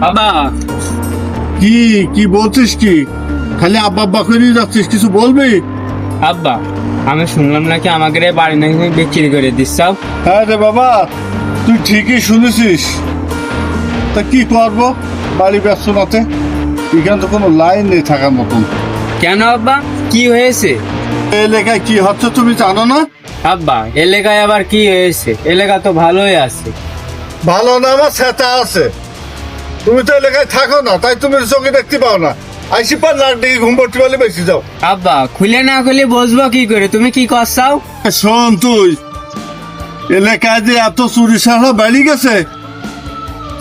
বাবা, কি কি বলছিস? কি খালি আব্বা আব্বা করে যাচ্ছিস? কিছু বলবি? আব্বা, আমি শুনলাম নাকি আমাকে এই বাড়ি নাকি তুমি বিক্রি করে দিচ্ছ। হ্যাঁ রে বাবা, তুই ঠিকই শুনেছিস। তা কি করব, বাড়ি ব্যস্ত নাতে এখানে তো কোনো লাইন নেই থাকার মতন। কেন আব্বা, কি হয়েছে? এই এলাকায় কি হচ্ছে তুমি জানো না? আব্বা, এলাকায় আবার কি হয়েছে? এলাকা তো ভালোই আছে। ভালো না, আমার সেটা আছে। তুমি তো এলাকায় থাকো না, তাই তুমি চোখে দেখতে পাও না। আইসি পার লাখ দিকে ঘুম পড়তে পারলে বেশি যাও। আব্বা, খুলে না খুলে বসবো কি করে? তুমি কি করছাও? শোন, তুই এলাকায় যে এত চুরি সারা বেড়ে গেছে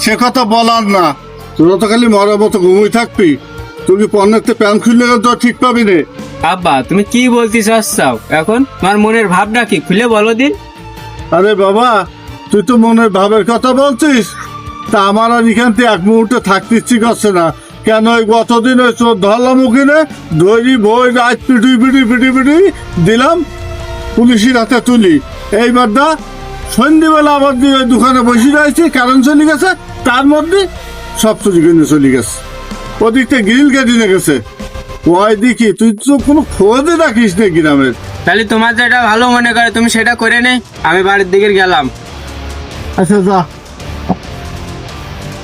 সে কথা বলার না। তোরা তো খালি মরার মতো ঘুমোই থাকবি। তুমি পণ্যতে প্যান খুললে তো ঠিক পাবি রে। আব্বা, তুমি কি বলতে চাচ্ছাও এখন? তোমার মনের ভাবটা কি খুলে বলো দিন। আরে বাবা, তুই তো মনের ভাবের কথা বলছিস। তা আমার আর এখান থেকে এক মুহূর্তে থাকতে ইচ্ছে করছে না। কেন, ওই গতদিন ওই চোর ধরলাম ওখানে, দড়ি বই রাত পিটি দিলাম, পুলিশের হাতে তুলি। এইবার দা সন্ধ্যেবেলা আবার দিয়ে ওই দোকানে বসে রয়েছে, কারণ চলে গেছে, তার মধ্যে সব চুরি কিনে চলে গেছে। ওদিকটা গ্রিল কেটে গেছে। ওই দিকে তুই তো কোনো খোঁজে রাখিস না গ্রামের। তাহলে তোমার যেটা ভালো মনে করে তুমি সেটা করে নে, আমি বাড়ির দিকে গেলাম। আচ্ছা যা।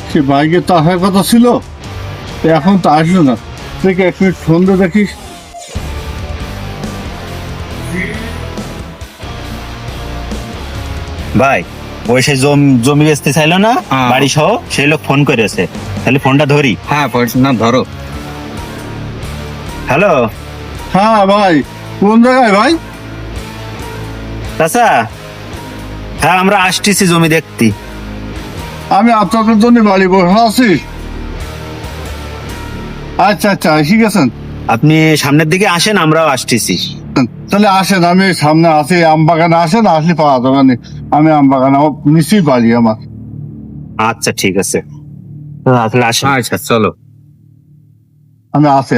সে বাইকে তো আসার কথা ছিল, এখন তো আসলো না। তুই এক মিনিট ফোন দিয়ে দেখিস। ভাই, ওই সে জমি বেচতে চাইলো না বাড়ি সহ, সেই লোক ফোন করেছে। তাহলে ফোনটা ধরি। হ্যাঁ, না ধরো। হ্যালো হ্যাঁ ভাই, কোন জায়গায় ভাই? চাচা, হ্যাঁ আমরা আসতেছি জমি দেখতে। আমি আপনাদের জন্য বাড়ি বসে আছি। আচ্ছা আচ্ছা, এসে গেছেন? আপনি সামনের দিকে আসেন, আমরাও আসতেছি। তাহলে আসেন, আমি সামনে আছি। আম বাগানে আসেন, আসলে পাওয়া যাবে না। আমি আম বাগানে নিশ্চয়ই বাড়ি আমার। আচ্ছা ঠিক আছে, তাহলে আসেন। আচ্ছা চলো। আমি আছি।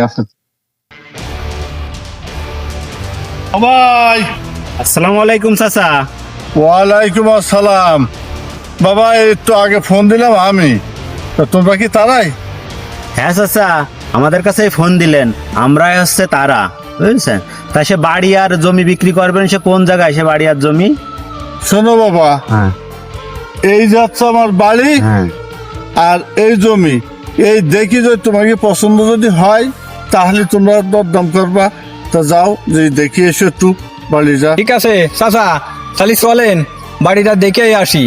ভাই, আসসালামু আলাইকুম চাচা। ওয়ালাইকুম আসসালাম। বাবা, একটু আগে ফোন দিলাম আমি। তা তোমরা কি তারাই? হ্যাঁ চাচা, আমাদের কাছে ফোন দিলেন, আমরাই হচ্ছে তারা, বুঝছেন। তাই সে বাড়ি আর জমি বিক্রি করবেন, সে কোন জায়গায় সে বাড়ি আর জমি? শোনো বাবা, হ্যাঁ এই যাচ্ছে আমার বাড়ি হ্যাঁ। আর এই জমি। এই দেখি যদি তোমাকে পছন্দ যদি হয় তাহলে তোমরা দরদাম করবা। তা যাও, যে দেখি এসো একটু বাড়ি যা। ঠিক আছে চাচা, তাহলে চলেন বাড়িটা দেখে আসি।